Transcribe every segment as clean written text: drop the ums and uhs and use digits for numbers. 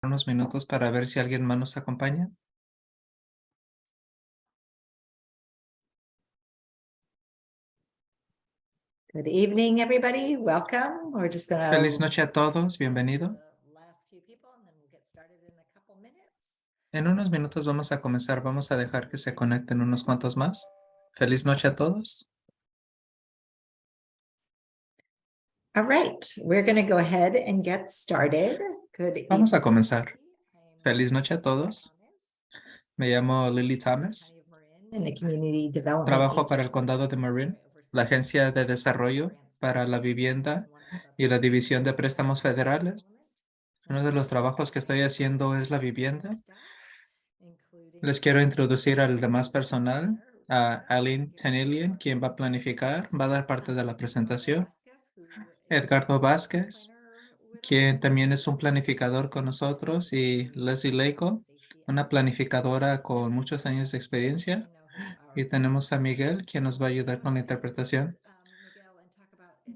Unos minutos para ver si alguien más nos acompaña. Good evening, everybody. Welcome. We're just going Feliz to noche a todos, bienvenido. last few people and then we'll get started in a couple minutes. En unos minutos vamos a comenzar, vamos a dejar que se conecten unos cuantos más. Feliz noche a todos. All right, we're going to go ahead and get started. Good Vamos a evening. comenzar. I'm Feliz noche a Lily todos. Thomas, Me llamo Lily with the Thomas. County of Marin and the Community Development Trabajo para el Agency, condado de where Marin, I la oversee Agencia de federal Desarrollo grants para la development. Vivienda And one of the y la projects División de I'm working Préstamos on at the Federales. moment Uno de los trabajos que estoy haciendo es la vivienda. Les quiero introducir al demás personal, a Aline Tenilian, quien va a planificar, va a dar parte de la presentación. Edgardo Vázquez, quien también es un planificador con nosotros, y Leslie Leico, una planificadora con muchos años de experiencia. Y tenemos a Miguel, quien nos va a ayudar con la interpretación.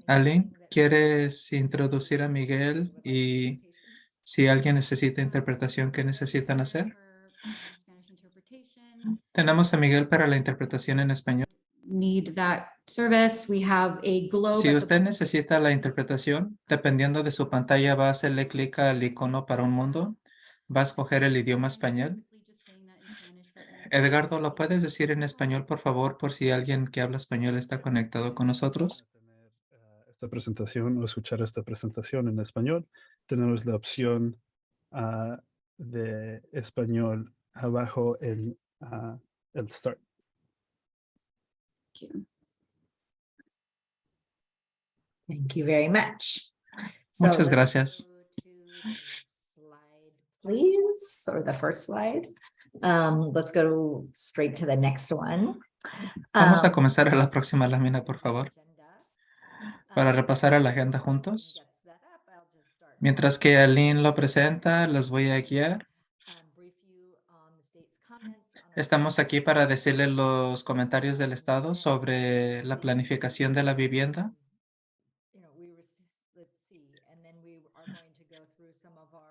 Aline, ¿quieres introducir a Miguel y si alguien necesita interpretación, qué necesitan hacer? Tenemos a Miguel para la interpretación en español. Need that service. We have a globe Si at the usted necesita la interpretación, dependiendo de su pantalla, va a hacerle clic al icono para un mundo. Va a escoger el idioma español. Edgardo, ¿lo puedes decir en español, por favor, por si alguien que habla español está conectado con nosotros? Tener esta presentación o escuchar esta presentación en español, tenemos la opción de español abajo el Start. Thank you very much. Muchas let's gracias. go to the slide, please, or the first slide. Let's go straight to the next one. Vamos a comenzar a la próxima lámina, por favor, para repasar a la agenda juntos. Mientras que Aline lo presenta, los voy a guiar. Estamos aquí para decirle los comentarios del Estado sobre la planificación de la vivienda.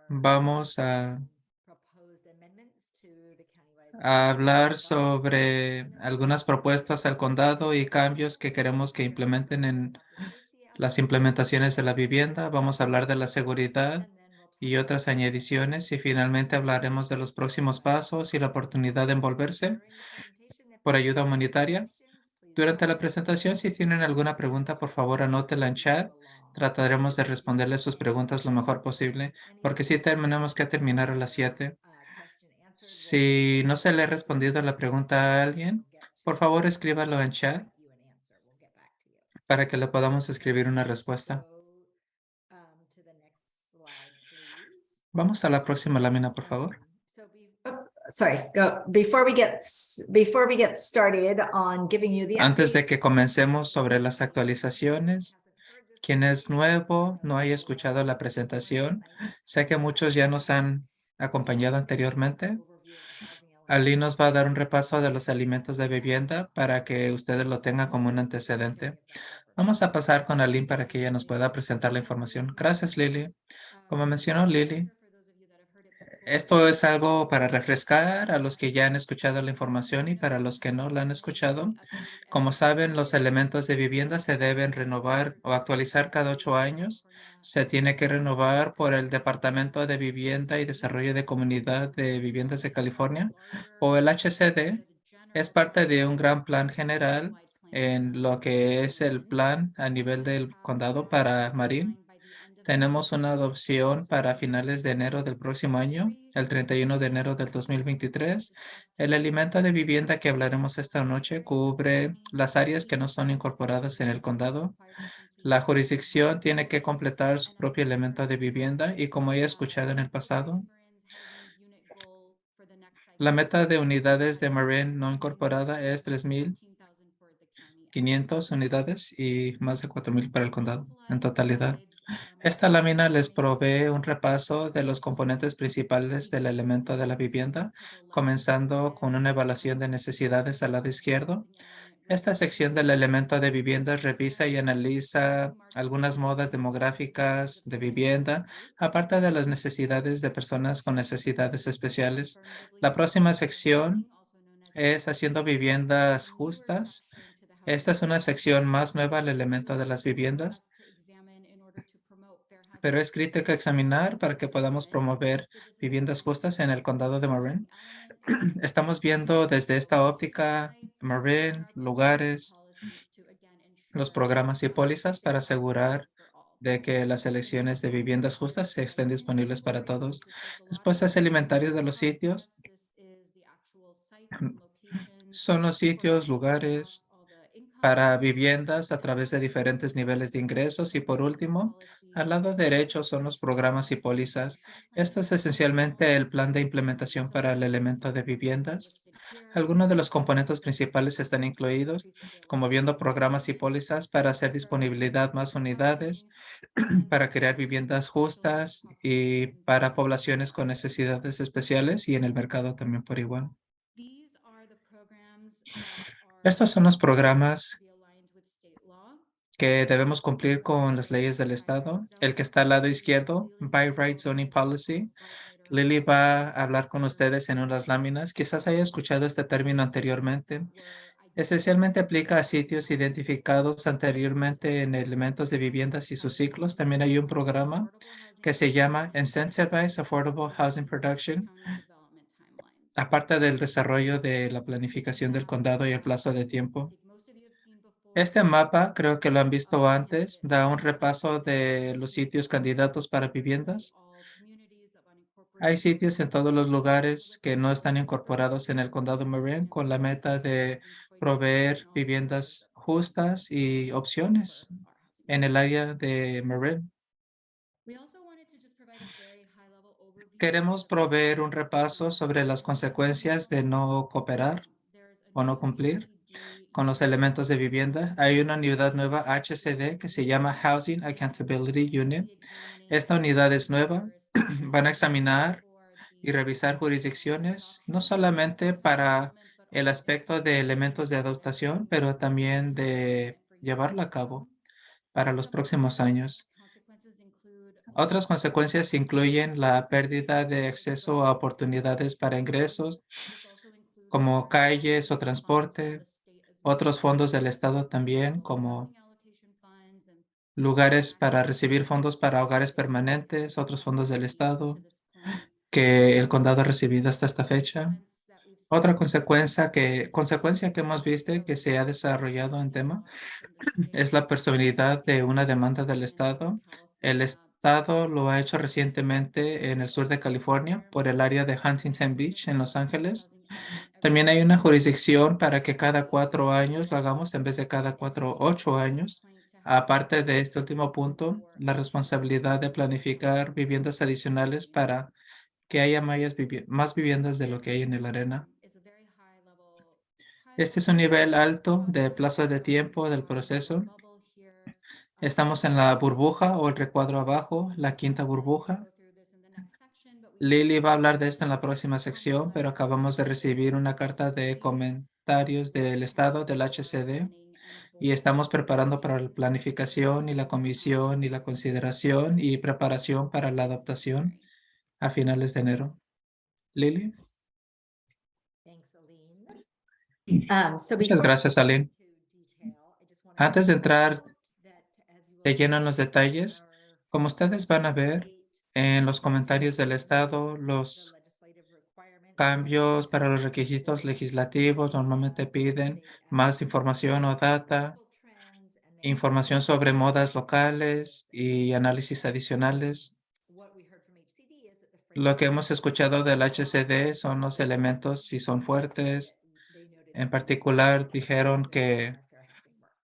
Vamos a hablar sobre algunas propuestas al condado y cambios que queremos que implementen en las implementaciones de la vivienda. Vamos a hablar de la seguridad y otras añadiciones, y finalmente hablaremos de los próximos pasos y la oportunidad de envolverse por ayuda humanitaria. Durante la presentación, si tienen alguna pregunta, por favor anótela en chat. Trataremos de responderles sus preguntas lo mejor posible, porque sí tenemos que terminar a las 7. Si no se le ha respondido la pregunta a alguien, por favor escríbalo en chat para que le podamos escribir una respuesta. Vamos a la próxima lámina, por favor. Before we get started on giving you the Antes de update, que comencemos sobre las actualizaciones, quien es nuevo, no haya escuchado la presentación, sé que muchos ya nos han acompañado anteriormente. Ali nos va a dar un repaso de los alimentos de vivienda para que ustedes lo tengan como un antecedente. Vamos a pasar con Aline para que ella nos pueda presentar la información. Gracias, Lily. Como mencionó Lily, esto es algo para refrescar a los que ya han escuchado la información y para los que no la han escuchado. Como saben, los elementos de vivienda se deben renovar o actualizar cada 8 años. Se tiene que renovar por el Departamento de Vivienda y Desarrollo de Comunidad de Viviendas de California, o el HCD. Es parte de un gran plan general en lo que es el plan a nivel del condado para Marin. Tenemos una adopción para finales de enero del próximo año, el 31 de enero del 2023. El alimento de vivienda que hablaremos esta noche cubre las áreas que no son incorporadas en el condado. La jurisdicción tiene que completar su propio elemento de vivienda y, como he escuchado en el pasado, la meta de unidades de Marin no incorporada es 3,500 unidades y más de 4,000 para el condado en totalidad. Esta lámina les provee un repaso de los componentes principales del elemento de la vivienda, comenzando con una evaluación de necesidades al lado izquierdo. Esta sección del elemento de viviendas revisa y analiza algunas modas demográficas de vivienda, aparte de las necesidades de personas con necesidades especiales. La próxima sección es haciendo viviendas justas. Esta es una sección más nueva al elemento de las viviendas, pero es crítico examinar para que podamos promover viviendas justas en el condado de Marin. Estamos viendo desde esta óptica Marin, lugares, los programas y pólizas para asegurar de que las elecciones de viviendas justas se estén disponibles para todos. Después es el inventario de los sitios. Son los sitios, lugares para viviendas a través de diferentes niveles de ingresos. Y por último, al lado derecho son los programas y pólizas. Esto es esencialmente el plan de implementación para el elemento de viviendas. Algunos de los componentes principales están incluidos, como viendo programas y pólizas para hacer disponibilidad más unidades, para crear viviendas justas y para poblaciones con necesidades especiales y en el mercado también por igual. Estos son los programas que debemos cumplir con las leyes del estado. El que está al lado izquierdo, By Right Zoning Policy. Lily va a hablar con ustedes en unas láminas. Quizás haya escuchado este término anteriormente. Esencialmente aplica a sitios identificados anteriormente en elementos de viviendas y sus ciclos. También hay un programa que se llama Incentivize Affordable Housing Production, aparte del desarrollo de la planificación del condado y el plazo de tiempo. Este mapa, creo que lo han visto antes, da un repaso de los sitios candidatos para viviendas. Hay sitios en todos los lugares que no están incorporados en el condado Marin con la meta de proveer viviendas justas y opciones en el área de Marin. Queremos proveer un repaso sobre las consecuencias de no cooperar o no cumplir con los elementos de vivienda. Hay una unidad nueva HCD que se llama Housing Accountability Unit. Esta unidad es nueva. Van a examinar y revisar jurisdicciones, no solamente para el aspecto de elementos de adaptación, pero también de llevarlo a cabo para los próximos años. Otras consecuencias incluyen la pérdida de acceso a oportunidades para ingresos, como calles o transporte, otros fondos del Estado también, como lugares para recibir fondos para hogares permanentes, otros fondos del Estado que el condado ha recibido hasta esta fecha. Otra consecuencia que hemos visto que se ha desarrollado en tema es la personalidad de una demanda del Estado. El Estado lo ha hecho recientemente en el sur de California por el área de Huntington Beach en Los Ángeles. También hay una jurisdicción para que cada 4 años lo hagamos en vez de cada 8 años. Aparte de este último punto, la responsabilidad de planificar viviendas adicionales para que haya más viviendas de lo que hay en el arena. Este es un nivel alto de plazo de tiempo del proceso. Estamos en la burbuja o el recuadro abajo, la quinta burbuja. Lily va a hablar de esto en la próxima sección, pero acabamos de recibir una carta de comentarios del estado del HCD y estamos preparando para la planificación y la comisión y la consideración y preparación para la adaptación a finales de enero. Lily. Muchas gracias, Aline. Antes de entrar de lleno en los detalles, como ustedes van a ver en los comentarios del estado, los cambios para los requisitos legislativos normalmente piden más información o data, información sobre modas locales y análisis adicionales. Lo que hemos escuchado del HCD son los elementos si son fuertes. En particular, dijeron que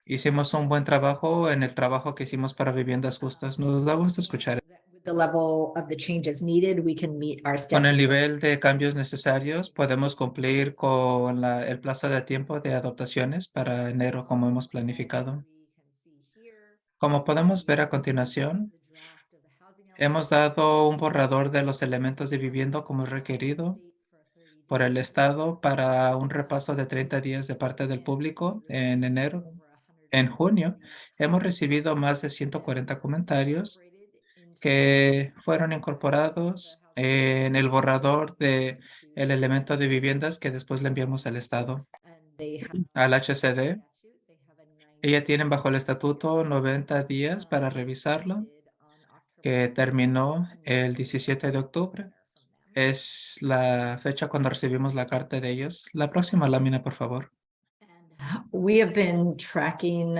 hicimos un buen trabajo en el trabajo que hicimos para viviendas justas. Nos da gusto escuchar. The level of the changes needed, we can meet our Con el statutory. nivel de cambios necesarios, podemos cumplir con el plazo de tiempo de adaptaciones para enero, como hemos planificado. Como podemos ver a continuación, hemos dado un borrador de los elementos de vivienda como requerido por el Estado para un repaso de 30 días de parte del público en enero. En junio, hemos recibido más de 140 comentarios que fueron incorporados en el borrador de el elemento de viviendas que después le enviamos al Estado, al HCD. Ella tienen bajo el estatuto 90 días para revisarlo, que terminó el 17 de octubre. Es la fecha cuando recibimos la carta de ellos. La próxima lámina, por favor. We have been tracking.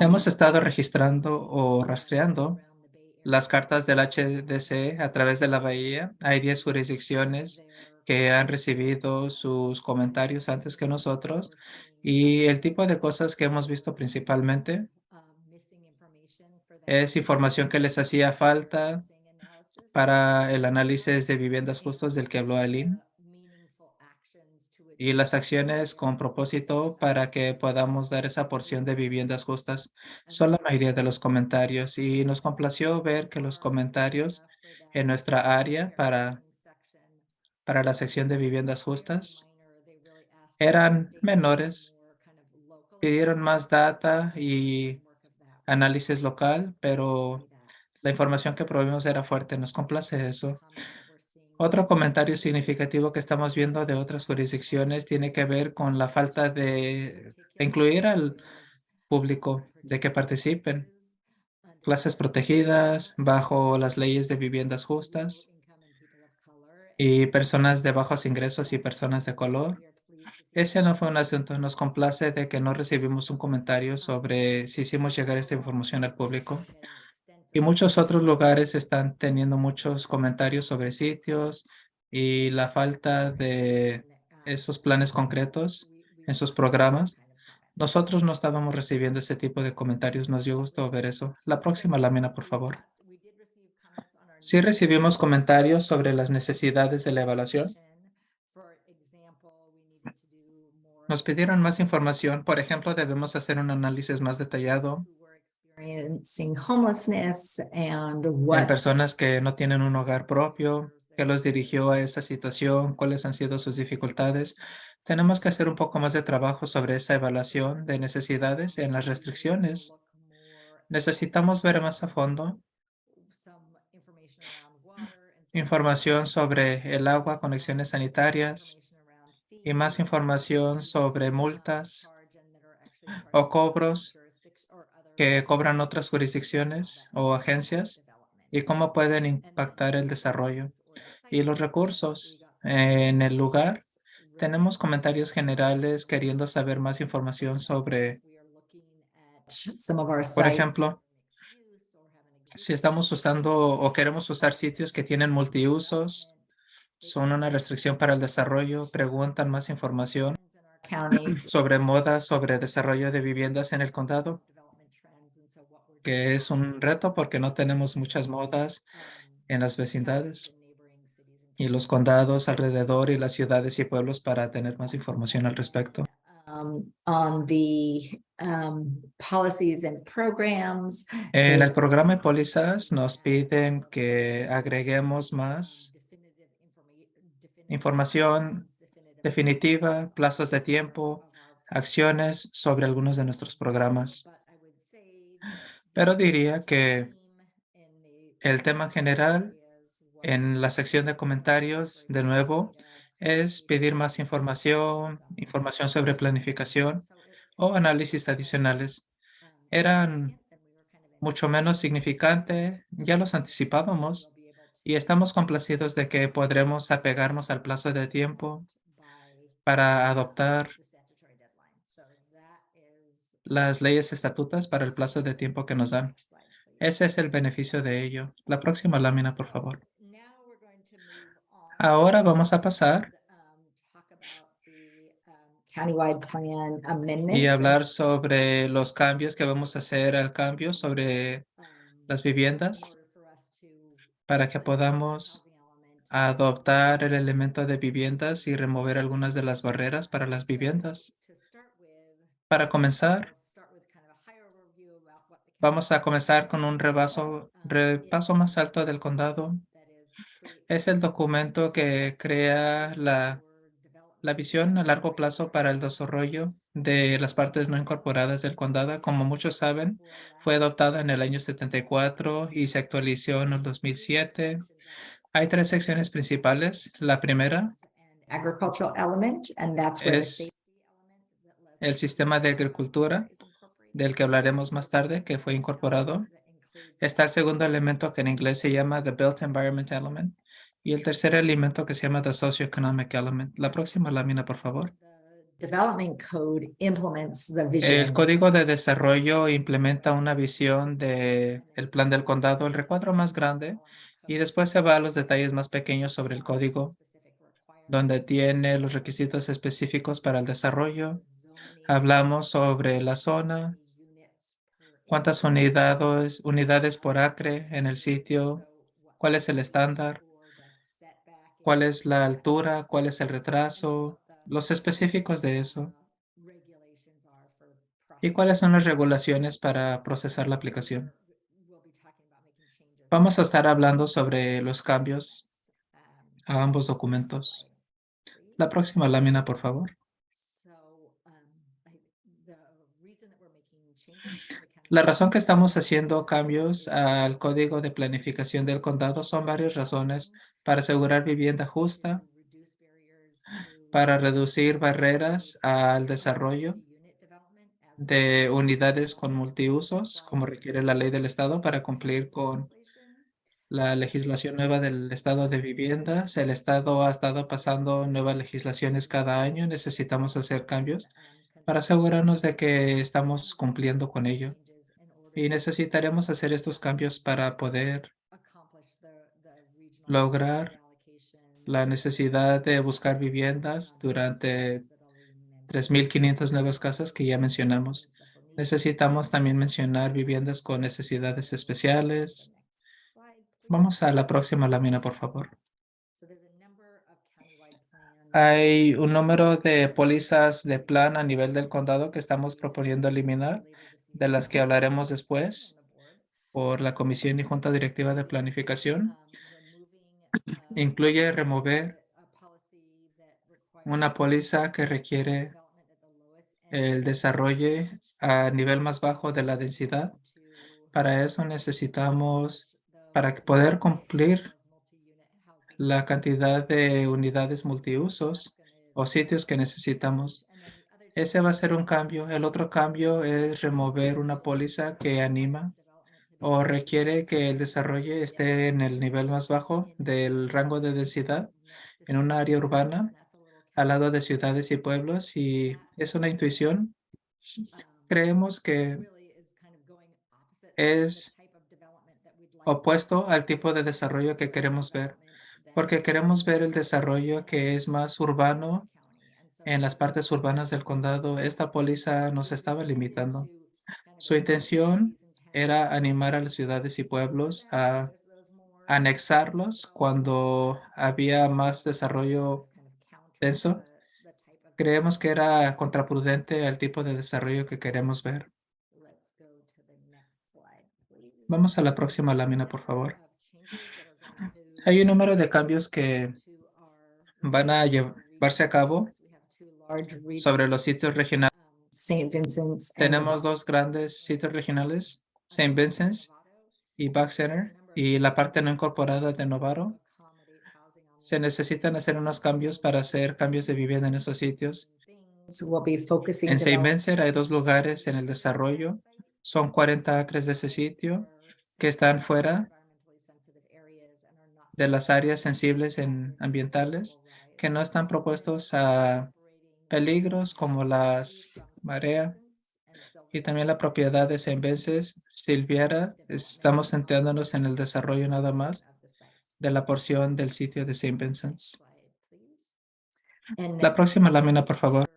Hemos estado registrando o rastreando las cartas del HDC a través de la bahía. Hay 10 jurisdicciones que han recibido sus comentarios antes que nosotros y el tipo de cosas que hemos visto principalmente es información que les hacía falta para el análisis de viviendas justas del que habló Aileen y las acciones con propósito para que podamos dar esa porción de viviendas justas. Son la mayoría de los comentarios y nos complació ver que los comentarios en nuestra área para la sección de viviendas justas eran menores. Pidieron más data y análisis local, pero la información que proveímos era fuerte. Nos complace eso. Otro comentario significativo que estamos viendo de otras jurisdicciones tiene que ver con la falta de incluir al público, de que participen. Clases protegidas bajo las leyes de viviendas justas y personas de bajos ingresos y personas de color. Ese no fue un asunto. Nos complace de que no recibimos un comentario sobre si hicimos llegar esta información al público. Y muchos otros lugares están teniendo muchos comentarios sobre sitios y la falta de esos planes concretos en sus programas. Nosotros no estábamos recibiendo ese tipo de comentarios. Nos dio gusto ver eso. La próxima lámina, por favor. Sí recibimos comentarios sobre las necesidades de la evaluación. Nos pidieron más información. Por ejemplo, debemos hacer un análisis más detallado Experiencing homelessness and en what. personas que no tienen un hogar propio, qué los dirigió a esa situación, cuáles han sido sus dificultades. Tenemos que hacer un poco más de trabajo sobre esa evaluación de necesidades en las restricciones. Necesitamos ver más a fondo información sobre el agua, conexiones sanitarias y más información sobre multas o cobros que cobran otras jurisdicciones o agencias y cómo pueden impactar el desarrollo y los recursos en el lugar. Tenemos comentarios generales queriendo saber más información sobre, Some of our por sites. ejemplo, si estamos usando o queremos usar sitios que tienen multiusos, son una restricción para el desarrollo, preguntan más información County. sobre moda, sobre desarrollo de viviendas en el condado, que es un reto porque no tenemos muchas modas en las vecindades y los condados alrededor y las ciudades y pueblos para tener más información al respecto. On the policies and programs. En el programa de pólizas nos piden que agreguemos más información definitiva, plazos de tiempo, acciones sobre algunos de nuestros programas. Pero diría que el tema general en la sección de comentarios, de nuevo, es pedir más información, información sobre planificación o análisis adicionales. Eran mucho menos significante, ya los anticipábamos y estamos complacidos de que podremos apegarnos al plazo de tiempo para adoptar las leyes estatutas para el plazo de tiempo que nos dan. Ese es el beneficio de ello. La próxima lámina, por favor. Ahora vamos a pasar Countywide plan amendments. y hablar sobre los cambios que vamos a hacer al cambio sobre las viviendas para que podamos adoptar el elemento de viviendas y remover algunas de las barreras para las viviendas. Para comenzar, vamos a comenzar con un repaso más alto del condado. Es el documento que crea la La visión a largo plazo para el desarrollo de las partes no incorporadas del condado, como muchos saben, fue adoptada en el año 74 y se actualizó en el 2007. Hay tres secciones principales. La primera Agricultural element, and that's where the es safety el sistema de agricultura, del que hablaremos más tarde, que fue incorporado. Está el segundo elemento que en inglés se llama the Built Environment Element y el tercer elemento que se llama the Socioeconomic Element. La próxima lámina, por favor. development code implements the El vision. código de desarrollo implementa una visión de el plan del condado, el recuadro más grande, y después se va a los detalles más pequeños sobre el código, donde tiene los requisitos específicos para el desarrollo. Hablamos sobre la zona, cuántas unidades por acre en el sitio, cuál es el estándar, cuál es la altura, cuál es el retraso, los específicos de eso y cuáles son las regulaciones para procesar la aplicación. Vamos a estar hablando sobre los cambios a ambos documentos. La próxima lámina, por favor. La razón que estamos haciendo cambios al código de planificación del condado son varias razones: para asegurar vivienda justa, para reducir barreras al desarrollo de unidades con multiusos, como requiere la ley del estado para cumplir con la legislación nueva del estado de viviendas. El estado ha estado pasando nuevas legislaciones cada año. Necesitamos hacer cambios para asegurarnos de que estamos cumpliendo con ello. Y necesitaremos hacer estos cambios para poder lograr la necesidad de buscar viviendas durante 3,500 nuevas casas que ya mencionamos. Necesitamos también mencionar viviendas con necesidades especiales. Vamos a la próxima lámina, por favor. Hay un número de pólizas de plan a nivel del condado que estamos proponiendo eliminar, de las que hablaremos después por la Comisión y Junta Directiva de Planificación. Incluye remover una póliza que requiere el desarrollo a nivel más bajo de la densidad. Para eso necesitamos, para poder cumplir la cantidad de unidades multiusos o sitios que necesitamos. Ese va a ser un cambio. El otro cambio es remover una póliza que anima o requiere que el desarrollo esté en el nivel más bajo del rango de densidad en una área urbana al lado de ciudades y pueblos, y es una intuición. Creemos que es opuesto al tipo de desarrollo que queremos ver, porque queremos ver el desarrollo que es más urbano en las partes urbanas del condado. Esta póliza nos estaba limitando. Su intención era animar a las ciudades y pueblos a anexarlos cuando había más desarrollo denso. Creemos que era contraprudente al tipo de desarrollo que queremos ver. Vamos a la próxima lámina, por favor. Hay un número de cambios que van a llevarse a cabo sobre los sitios regionales. St. Vincent's. Tenemos dos grandes sitios regionales, St. Vincent's y Back Center, y la parte no incorporada de Novaro. Se necesitan hacer unos cambios para hacer cambios de vivienda en esos sitios. We'll be focusing En St. development Vincent hay dos lugares en el desarrollo. Son 40 acres de ese sitio que están fuera de las áreas sensibles ambientales, que no están propuestos a peligros como las marea y también la propiedad de St. Vincent Silviera. Estamos centrándonos en el desarrollo nada más de la porción del sitio de St. Vincent's. La próxima lámina, por favor.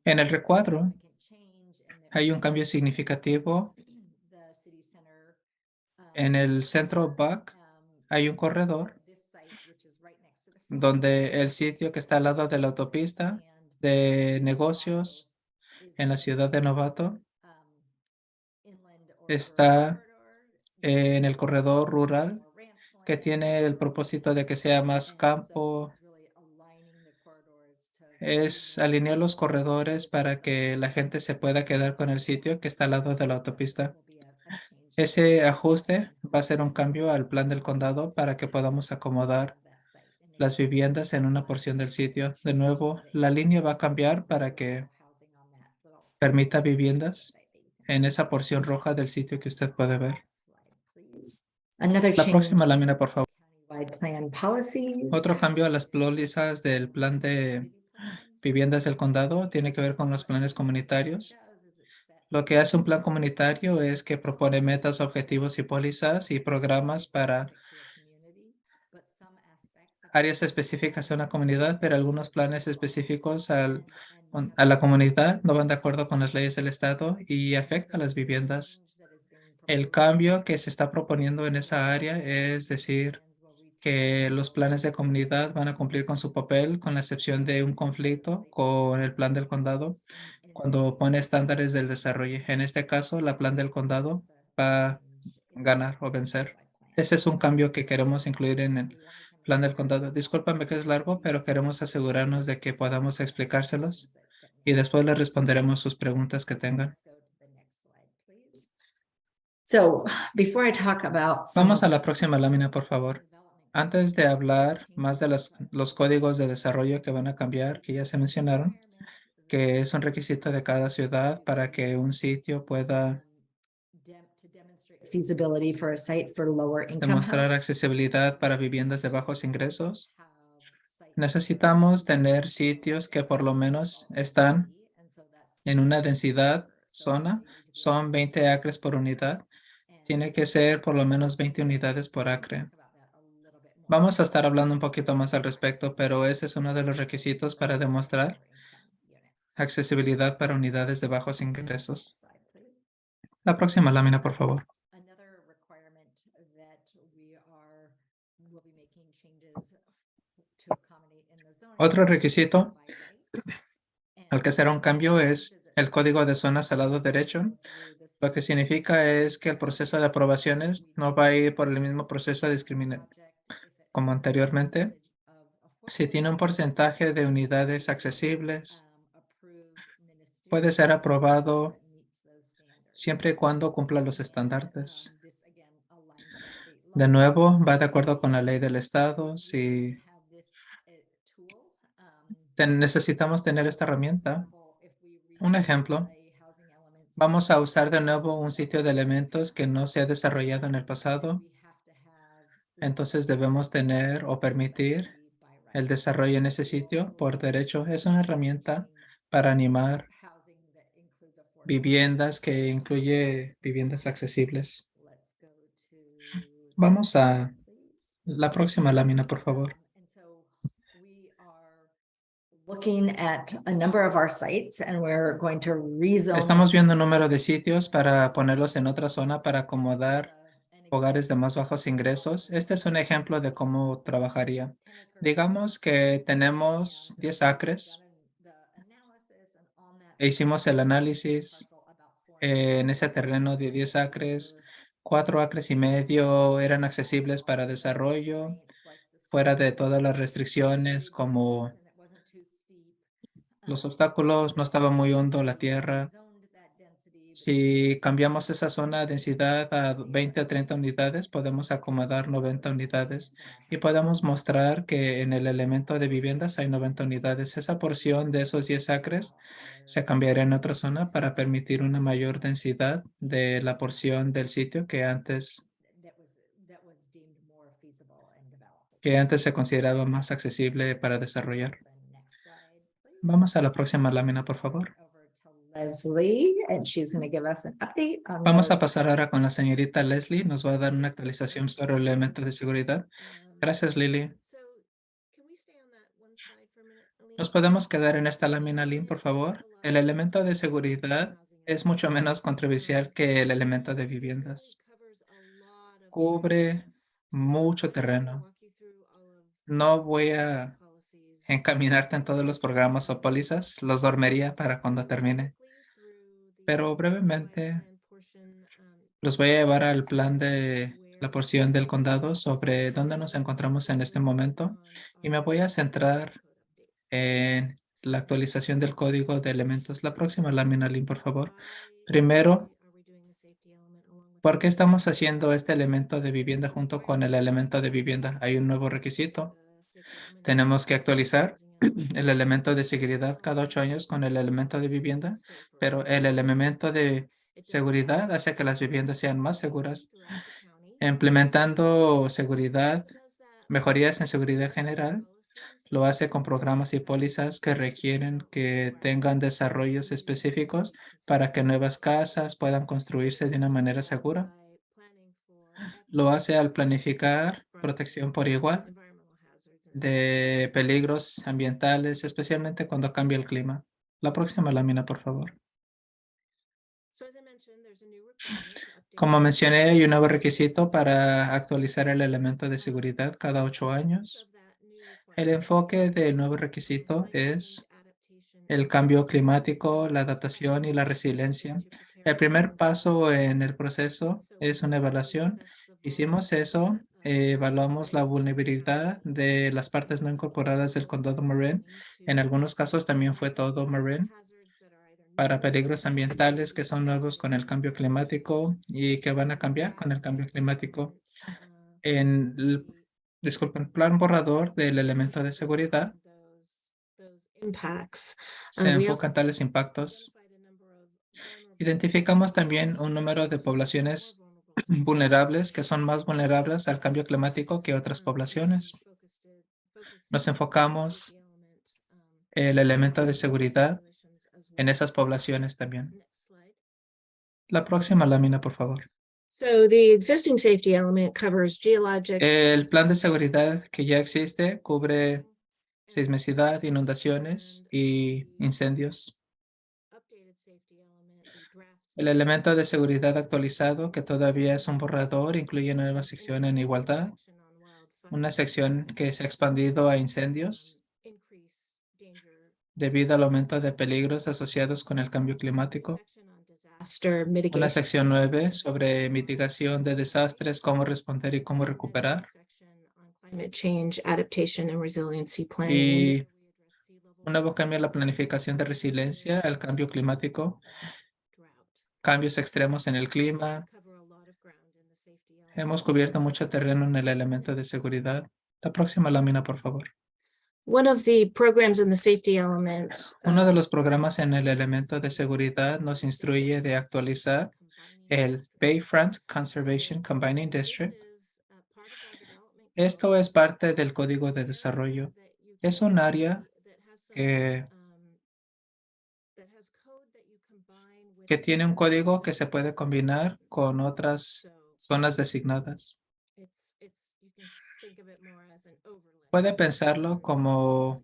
En el recuadro hay un cambio significativo. En el centro Buck hay un corredor donde el sitio que está al lado de la autopista de negocios en la ciudad de Novato está en el corredor rural, que tiene el propósito de que sea más campo es alinear los corredores para que la gente se pueda quedar con el sitio que está al lado de la autopista. Ese ajuste va a ser un cambio al plan del condado para que podamos acomodar las viviendas en una porción del sitio. De nuevo, la línea va a cambiar para que permita viviendas en esa porción roja del sitio que usted puede ver. Another La change. próxima lámina, por favor. Countywide plan policies. Otro cambio a las pólizas del plan de viviendas del condado tiene que ver con los planes comunitarios. Lo que hace un plan comunitario es que propone metas, objetivos y pólizas y programas para áreas específicas a una comunidad, pero algunos planes específicos a la comunidad no van de acuerdo con las leyes del estado y afecta a las viviendas. El cambio que se está proponiendo en esa área es decir que los planes de comunidad van a cumplir con su papel, con la excepción de un conflicto con el plan del condado, cuando pone estándares del desarrollo. En este caso, la plan del condado va a ganar o vencer. Ese es un cambio que queremos incluir en el plan del condado. Discúlpame que es largo, pero queremos asegurarnos de que podamos explicárselos y después le responderemos sus preguntas que tengan. So before I talk about. Vamos a la próxima lámina, por favor. Antes de hablar más de los códigos de desarrollo que van a cambiar, que ya se mencionaron, que es un requisito de cada ciudad para que un sitio pueda Feasibility for a site for lower income. demostrar housing. accesibilidad para viviendas de bajos ingresos. Necesitamos tener sitios que por lo menos están en una densidad zona, son 20 acres por unidad. Tiene que ser por lo menos 20 unidades por acre. Vamos a estar hablando un poquito más al respecto, pero ese es uno de los requisitos para demostrar accesibilidad para unidades de bajos ingresos. La próxima lámina, por favor. Otro requisito al que será un cambio es el código de zonas al lado derecho. Lo que significa es que el proceso de aprobaciones no va a ir por el mismo proceso de discriminación como anteriormente. Si tiene un porcentaje de unidades accesibles, puede ser aprobado siempre y cuando cumpla los estándares. De nuevo, va de acuerdo con la ley del estado. Si necesitamos tener esta herramienta, un ejemplo, vamos a usar de nuevo un sitio de elementos que no se ha desarrollado en el pasado. Entonces debemos tener o permitir el desarrollo en ese sitio por derecho. Es una herramienta para animar viviendas que incluye viviendas accesibles. Vamos a la próxima lámina, por favor. Looking at a number of our sites and we're going to rezone. Estamos viendo un número de sitios para ponerlos en otra zona para acomodar hogares de más bajos ingresos. Este es un ejemplo de cómo trabajaría. Digamos que tenemos 10 acres e hicimos el análisis en ese terreno de 10 acres. 4 acres y medio eran accesibles para desarrollo, fuera de todas las restricciones como los obstáculos, no estaba muy hondo la tierra. Si cambiamos esa zona de densidad a 20 o 30 unidades, podemos acomodar 90 unidades y podemos mostrar que en el elemento de viviendas hay 90 unidades. Esa porción de esos 10 acres se cambiará en otra zona para permitir una mayor densidad de la porción del sitio que antes se consideraba más accesible para desarrollar. Vamos a la próxima lámina, por favor. Leslie, and she's going to give us an update on. Vamos a those. pasar ahora con la señorita Leslie. Nos va a dar una actualización sobre el elemento de seguridad. Gracias, Lily. ¿Nos podemos quedar en esta lámina, Lynn, por favor? El elemento de seguridad es mucho menos controversial que el elemento de viviendas. Cubre mucho terreno. No voy a encaminarte en todos los programas o pólizas. Los dormiría para cuando termine. Pero brevemente los voy a llevar al plan de la porción del condado sobre dónde nos encontramos en este momento y me voy a centrar en la actualización del código de elementos. La próxima lámina, Lynn, por favor. Primero, ¿por qué estamos haciendo este elemento de vivienda junto con el elemento de vivienda? Hay un nuevo requisito. Tenemos que actualizar el elemento de seguridad cada 8 años con el elemento de vivienda, pero el elemento de seguridad hace que las viviendas sean más seguras. Implementando seguridad, mejorías en seguridad general, lo hace con programas y pólizas que requieren que tengan desarrollos específicos para que nuevas casas puedan construirse de una manera segura. Lo hace al planificar protección por igual de peligros ambientales, especialmente cuando cambia el clima. La próxima lámina, por favor. Como mencioné, hay un nuevo requisito para actualizar el elemento de seguridad cada 8 años. El enfoque del nuevo requisito es el cambio climático, la adaptación y la resiliencia. El primer paso en el proceso es una evaluación. Hicimos eso, evaluamos la vulnerabilidad de las partes no incorporadas del condado Marin. En algunos casos también fue todo Marin para peligros ambientales que son nuevos con el cambio climático y que van a cambiar con el cambio climático. En el, disculpen, plan borrador del elemento de seguridad se enfocan tales impactos. Identificamos también un número de poblaciones vulnerables que son más vulnerables al cambio climático que otras poblaciones. Nos enfocamos el elemento de seguridad en esas poblaciones también. La próxima lámina, por favor. So the existing safety element covers geologic. El plan de seguridad que ya existe cubre sismicidad, inundaciones y incendios. El elemento de seguridad actualizado, que todavía es un borrador, incluye una nueva sección en igualdad, una sección que se ha expandido a incendios debido al aumento de peligros asociados con el cambio climático. Una sección 9 sobre mitigación de desastres, cómo responder y cómo recuperar. Climate change, adaptation and resiliency planning. Y un nuevo cambio en la planificación de resiliencia al cambio climático, cambios extremos en el clima. Hemos cubierto mucho terreno en el elemento de seguridad. La próxima lámina, por favor. One of the programs in the safety element. Uno de los programas en el elemento de seguridad nos instruye de actualizar el Bayfront Conservation Combining District. Esto es parte del código de desarrollo. Es un área que tiene un código que se puede combinar con otras zonas designadas. Puede pensarlo como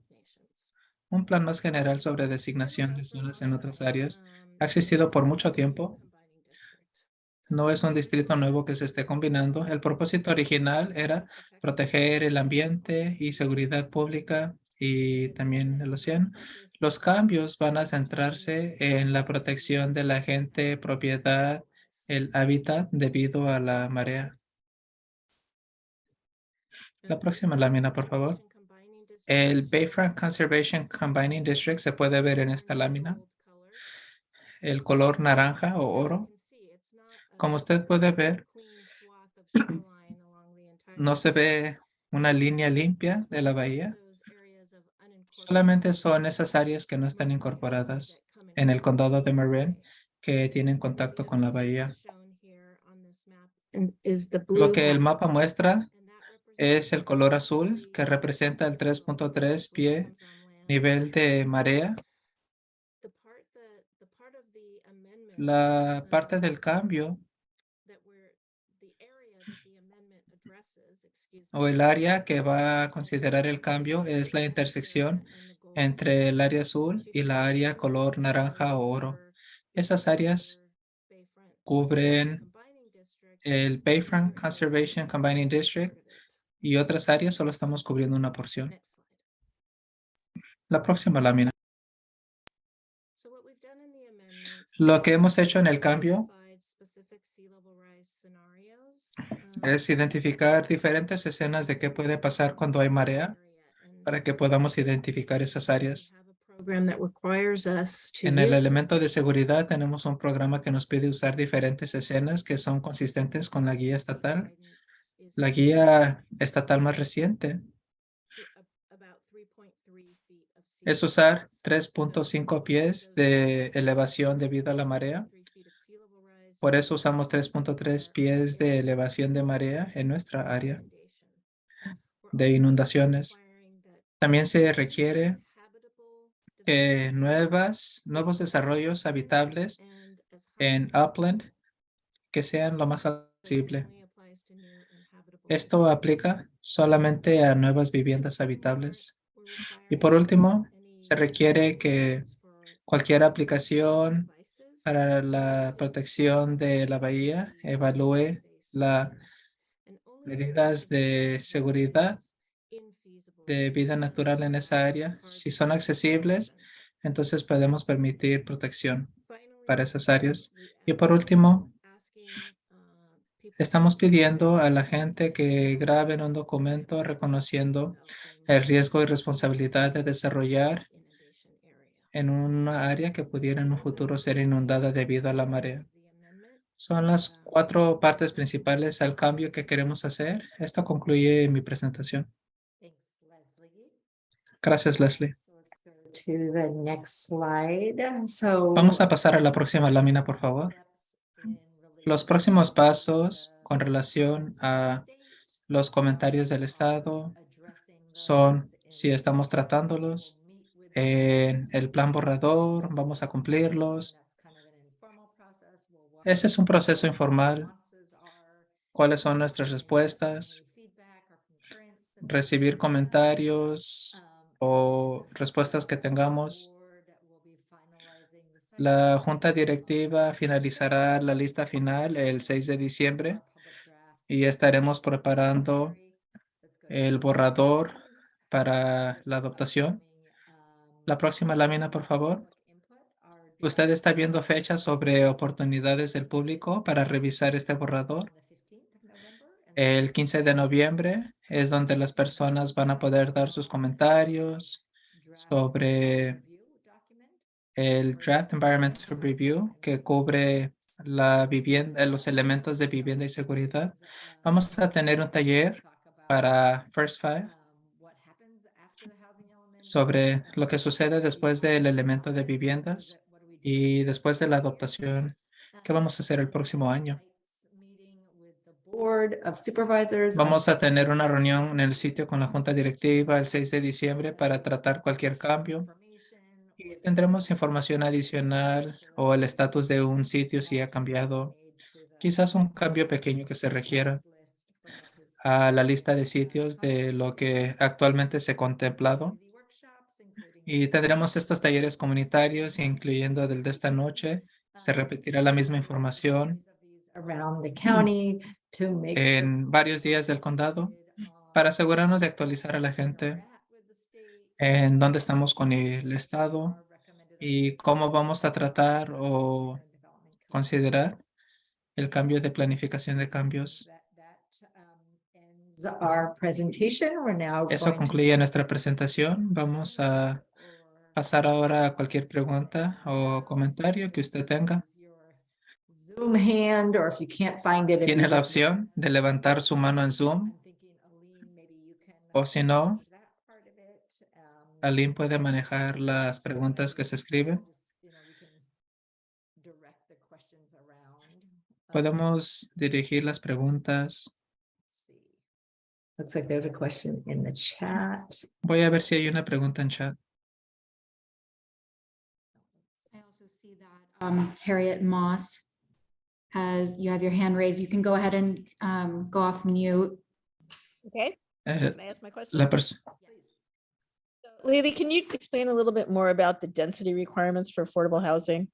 un plan más general sobre designación de zonas en otras áreas. Ha existido por mucho tiempo. No es un distrito nuevo que se esté combinando. El propósito original era proteger el ambiente y seguridad pública y también el océano. Los cambios van a centrarse en la protección de la gente, propiedad, el hábitat debido a la marea. La próxima lámina, por favor. El Bayfront Conservation Combining District se puede ver en esta lámina. El color naranja o oro. Como usted puede ver, no se ve una línea limpia de la bahía. Solamente son esas áreas que no están incorporadas en el condado de Marin que tienen contacto con la bahía. Lo que el mapa muestra es el color azul que representa el 3.3 pie nivel de marea. La parte del cambio o el área que va a considerar el cambio es la intersección entre el área azul y la área color naranja o oro. Esas áreas cubren el Bayfront Conservation Combining District y otras áreas solo estamos cubriendo una porción. La próxima lámina. Lo que hemos hecho en el cambio es identificar diferentes escenas de qué puede pasar cuando hay marea para que podamos identificar esas áreas. program that requires us to En el use elemento de seguridad tenemos un programa que nos pide usar diferentes escenas que son consistentes con la guía estatal. La guía estatal más reciente es usar 3.5 pies de elevación debido a la marea. Por eso usamos 3.3 pies de elevación de marea en nuestra área de inundaciones. También se requiere que nuevos desarrollos habitables en Upland que sean lo más accesible. Esto aplica solamente a nuevas viviendas habitables. Y por último, se requiere que cualquier aplicación para la protección de la bahía evalúe las medidas de seguridad de vida natural en esa área. Si son accesibles, entonces podemos permitir protección para esas áreas. Y por último, estamos pidiendo a la gente que graben un documento reconociendo el riesgo y responsabilidad de desarrollar en una área que pudiera en un futuro ser inundada debido a la marea. Son las 4 partes principales al cambio que queremos hacer. Esto concluye mi presentación. Thanks, Leslie. Gracias, Leslie. So let's go to the next slide. So Vamos a pasar a la próxima lámina, por favor. Los próximos pasos con relación a los comentarios del Estado son si estamos tratándolos en el plan borrador, vamos a cumplirlos. Ese es un proceso informal. ¿Cuáles son nuestras respuestas? Recibir comentarios o respuestas que tengamos. La junta directiva finalizará la lista final el 6 de diciembre y estaremos preparando el borrador para la adoptación. La próxima lámina, por favor. Usted está viendo fechas sobre oportunidades del público para revisar este borrador. El 15 de noviembre es donde las personas van a poder dar sus comentarios sobre el Draft Environmental Review que cubre la vivienda, los elementos de vivienda y seguridad. Vamos a tener un taller para First Five sobre lo que sucede después del elemento de viviendas y después de la adoptación. ¿Qué vamos a hacer el próximo año? Board of Supervisors. Vamos a tener una reunión en el sitio con la junta directiva el 6 de diciembre para tratar cualquier cambio. Y tendremos información adicional o el estatus de un sitio si ha cambiado. Quizás un cambio pequeño que se requiera a la lista de sitios de lo que actualmente se ha contemplado. Y tendremos estos talleres comunitarios, incluyendo el de esta noche. Se repetirá la misma información Around the county to make sure en varios días del condado para asegurarnos de actualizar a la gente en dónde estamos con el estado y cómo vamos a tratar o considerar el cambio de planificación de cambios. ends our presentation. We're now Eso going to concluye nuestra presentación. Vamos a pasar ahora a cualquier pregunta o comentario que usted tenga. Zoom hand, or if you can't find it. if Tiene you la just- opción de levantar su mano en Zoom o si no, Aline puede manejar las preguntas que se escriben. Podemos dirigir las preguntas. Looks like there's a question in the chat. Voy a ver si hay una pregunta en chat. I also see that Harriet Moss you have your hand raised. You can go ahead and go off mute. Okay, Eh, can I ask my question? la persona. Lily, can you explain a little bit more about the density requirements for affordable housing?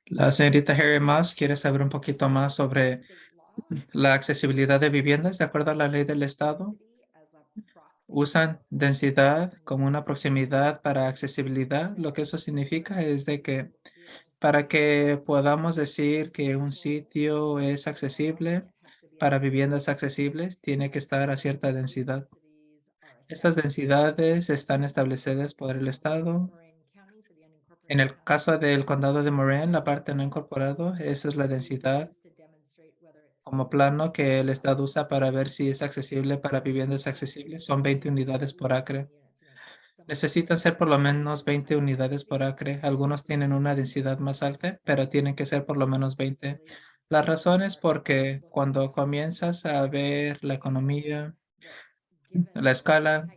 La señorita Harry Moss quiere saber un poquito más sobre la accesibilidad de viviendas de acuerdo a la ley del estado. Usan densidad como una proximidad para accesibilidad. Lo que eso significa es de que para que podamos decir que un sitio es accesible para viviendas accesibles, tiene que estar a cierta densidad. Estas densidades están establecidas por el estado En el caso del condado de Marin, la parte no incorporado, esa es la densidad como plano que el estado usa para ver si es accesible para viviendas accesibles. Son 20 unidades por acre. Necesitan ser por lo menos 20 unidades por acre. Algunos tienen una densidad más alta, pero tienen que ser por lo menos 20. La razón es porque cuando comienzas a ver la economía, la escala,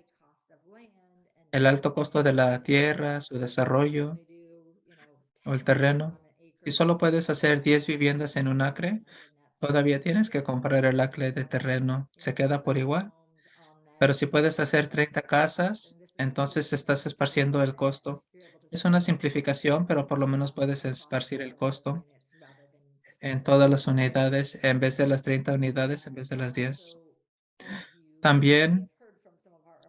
el alto costo de la tierra, su desarrollo o el terreno, si solo puedes hacer 10 viviendas en un acre, todavía tienes que comprar el acre de terreno. Se queda por igual. Pero si puedes hacer 30 casas, entonces estás esparciendo el costo. Es una simplificación, pero por lo menos puedes esparcir el costo en todas las unidades en vez de las 30 unidades, en vez de las 10. También,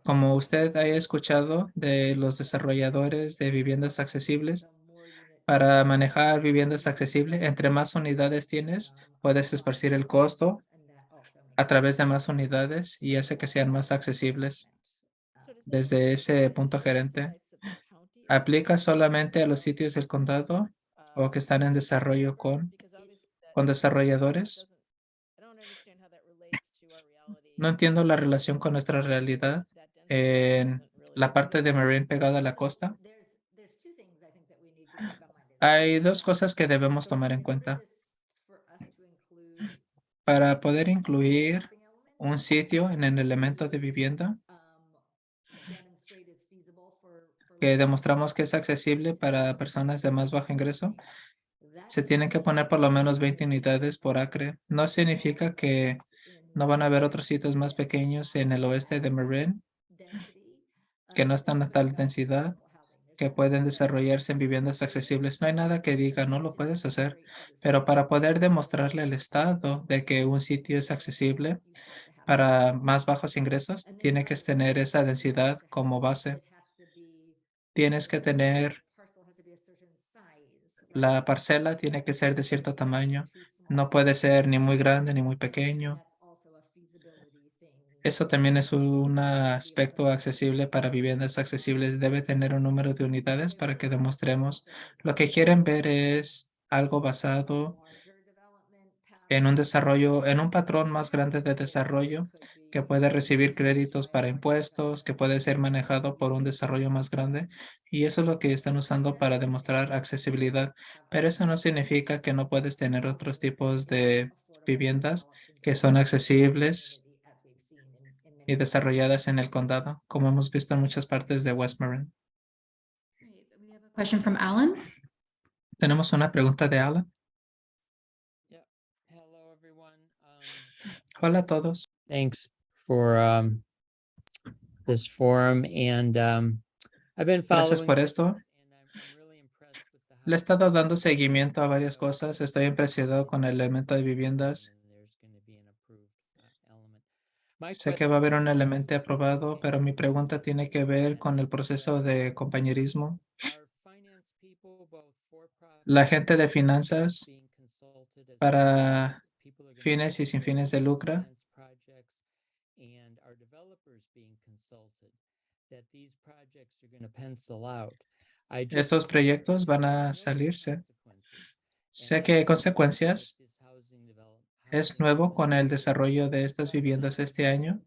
como usted haya escuchado de los desarrolladores de viviendas accesibles, para manejar viviendas accesibles, entre más unidades tienes, puedes esparcir el costo a través de más unidades y hace que sean más accesibles. Desde ese punto gerente, ¿aplica solamente a los sitios del condado o que están en desarrollo con desarrolladores? No entiendo la relación con nuestra realidad en la parte de Marin pegada a la costa. Hay dos cosas que debemos tomar en cuenta. Para poder incluir un sitio en el elemento de vivienda que demostramos que es accesible para personas de más bajo ingreso, se tienen que poner por lo menos 20 unidades por acre. No significa que no van a haber otros sitios más pequeños en el oeste de Marin que no están a tal densidad, que pueden desarrollarse en viviendas accesibles. No hay nada que diga no lo puedes hacer, pero para poder demostrarle al Estado de que un sitio es accesible para más bajos ingresos, tiene que tener esa densidad como base. Tienes que tener la parcela, tiene que ser de cierto tamaño. No puede ser ni muy grande ni muy pequeño. Eso también es un aspecto accesible para viviendas accesibles. Debe tener un número de unidades para que demostremos. Lo que quieren ver es algo basado en un desarrollo, en un patrón más grande de desarrollo que puede recibir créditos para impuestos, que puede ser manejado por un desarrollo más grande. Y eso es lo que están usando para demostrar accesibilidad. Pero eso no significa que no puedes tener otros tipos de viviendas que son accesibles y desarrolladas en el condado, como hemos visto en muchas partes de West Marin. Question from Alan. Tenemos una pregunta de Alan. Hello, everyone. Hola a todos. Thanks for this forum, and I've been Gracias following por this, esto. and I'm really impressed with the Le he housing estado dando development seguimiento a varias program. cosas. Estoy impresionado con el elemento de viviendas. And there's going to be an approved element. My Sé que va a question haber un is, elemento aprobado, pero mi pregunta tiene que ver con el proceso de compañerismo. are finance people, both for-profit La gente de and finanzas being consulted as para people are gonna fines y sin fines de lucro. finance projects, and are developers being consulted that these projects are going to pencil out? I just Estos know proyectos van there a are no salirse. consequences, Sé and que hay I hope that consecuencias. this Es housing nuevo con el development desarrollo de estas viviendas este año.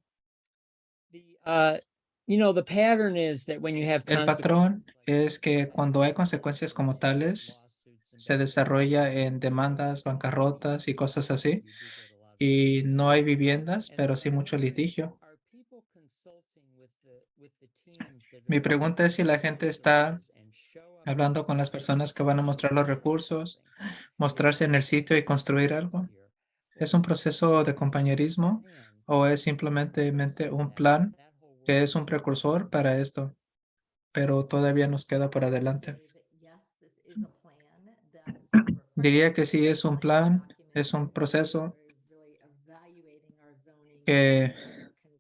the pattern is that when you have El patrón consequences like es que cuando hay consecuencias como tales, se desarrolla en demandas, bancarrotas y cosas así. Y no hay viviendas, pero sí mucho litigio. Mi pregunta es si la gente está hablando con las personas que van a mostrar los recursos, mostrarse en el sitio y construir algo. ¿Es un proceso de compañerismo o es simplemente un plan que es un precursor para esto? Pero todavía nos queda por adelante. Diría que sí es un plan, es un proceso que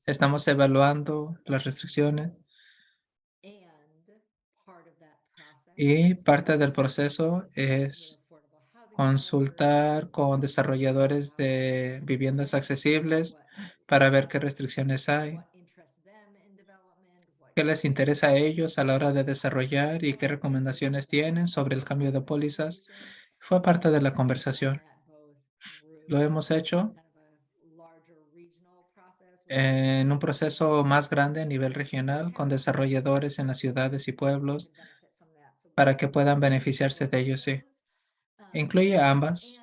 estamos evaluando las restricciones y parte del proceso es consultar con desarrolladores de viviendas accesibles para ver qué restricciones hay, qué les interesa a ellos a la hora de desarrollar y qué recomendaciones tienen sobre el cambio de pólizas. Fue parte de la conversación. Lo hemos hecho en un proceso más grande a nivel regional con desarrolladores en las ciudades y pueblos para que puedan beneficiarse de ellos, sí. Incluye ambas.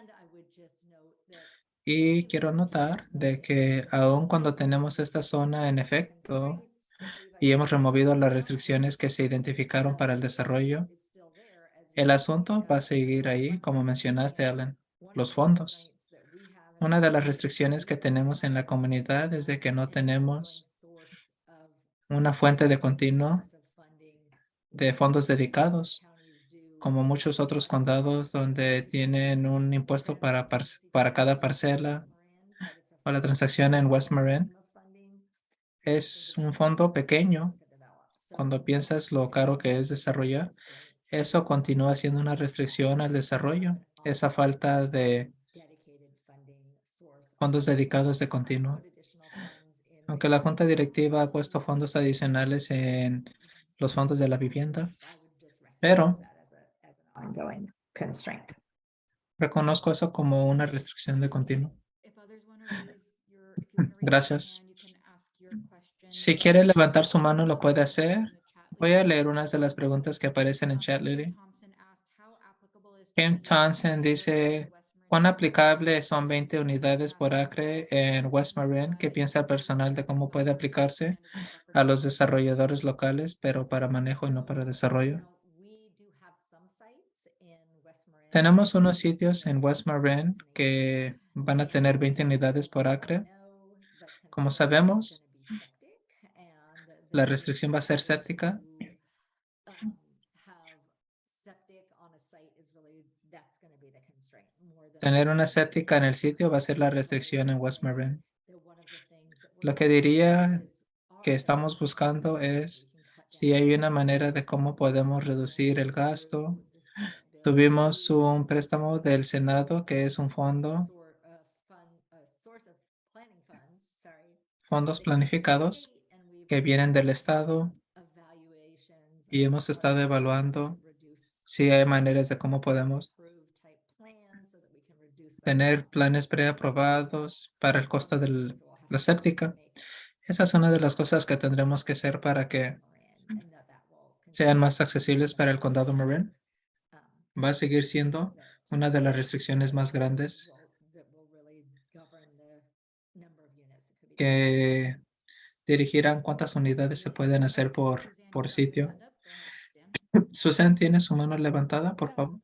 Y quiero notar de que aun cuando tenemos esta zona en efecto y hemos removido las restricciones que se identificaron para el desarrollo, el asunto va a seguir ahí, como mencionaste, Alan, los fondos. Una de las restricciones que tenemos en la comunidad es de que no tenemos una fuente de continuo de fondos dedicados, como muchos otros condados donde tienen un impuesto para cada parcela o la transacción en West Marin. Es un fondo pequeño. Cuando piensas lo caro que es desarrollar, eso continúa siendo una restricción al desarrollo, esa falta de fondos dedicados de continuo. Aunque la junta directiva ha puesto fondos adicionales en los fondos de la vivienda, pero Ongoing constraint. reconozco eso como una restricción de continuo. Gracias. Si quiere levantar su mano, lo puede hacer. Voy a leer unas de las preguntas que aparecen en chat, Lily. Kim Thompson dice, ¿cuán aplicable son 20 unidades por acre en West Marin? ¿Qué piensa el personal de cómo puede aplicarse a los desarrolladores locales, pero para manejo y no para desarrollo? Tenemos unos sitios en West Marin que van a tener 20 unidades por acre. Como sabemos, la restricción va a ser séptica. Tener una séptica en el sitio va a ser la restricción en West Marin. Lo que diría que estamos buscando es si hay una manera de cómo podemos reducir el gasto. Tuvimos un préstamo del Senado que es un fondos planificados que vienen del Estado y hemos estado evaluando si hay maneras de cómo podemos tener planes preaprobados para el costo de la séptica. Esa es una de las cosas que tendremos que hacer para que sean más accesibles para el condado Marin. Va a seguir siendo una de las restricciones más grandes que dirigirán cuántas unidades se pueden hacer por sitio. Susan, ¿tiene su mano levantada, por favor?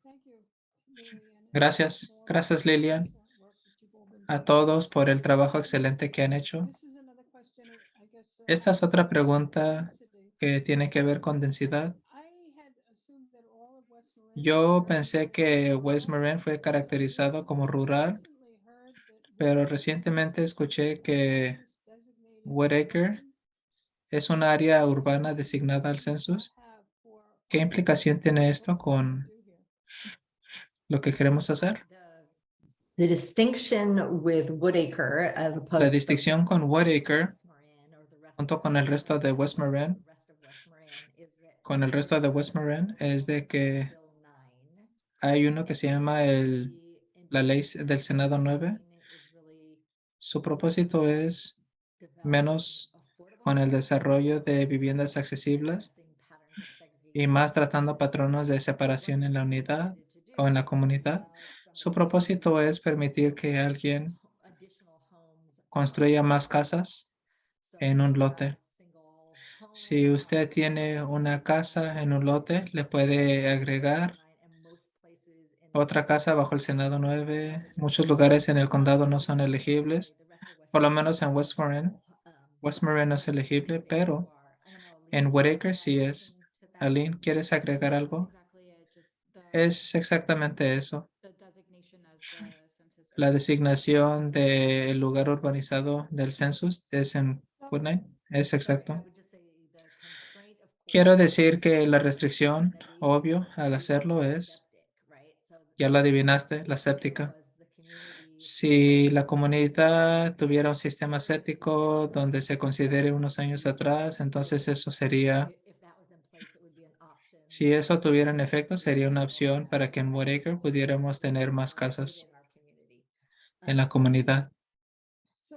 Gracias. Gracias, Lilian. A todos por el trabajo excelente que han hecho. Esta es otra pregunta que tiene que ver con densidad. Yo pensé que West Marin fue caracterizado como rural, pero recientemente escuché que Woodacre es un área urbana designada al census. ¿Qué implicación tiene esto con lo que queremos hacer? The distinction with Woodacre as opposed La to distinción con Woodacre West Marin or the rest junto of con el resto de West Marin, con el resto de West Marin, es de que hay uno que se llama la ley del Senado 9. Su propósito es menos con el desarrollo de viviendas accesibles y más tratando patronos de separación en la unidad o en la comunidad. Su propósito es permitir que alguien construya más casas en un lote. Si usted tiene una casa en un lote, le puede agregar otra casa bajo el Senado 9. Muchos lugares en el condado no son elegibles, por lo menos en West Marin. West Marin no es elegible, pero en Woodacre sí es. Aline, ¿quieres agregar algo? Es exactamente eso. La designación del lugar urbanizado del census es en Woodline. Es exacto. Quiero decir que la restricción, obvio, al hacerlo es, ya lo adivinaste, la séptica. Si la comunidad tuviera un sistema séptico donde se considere unos años atrás, entonces eso sería, si eso tuviera en efecto, sería una opción para que en Woodacre pudiéramos tener más casas en la comunidad. So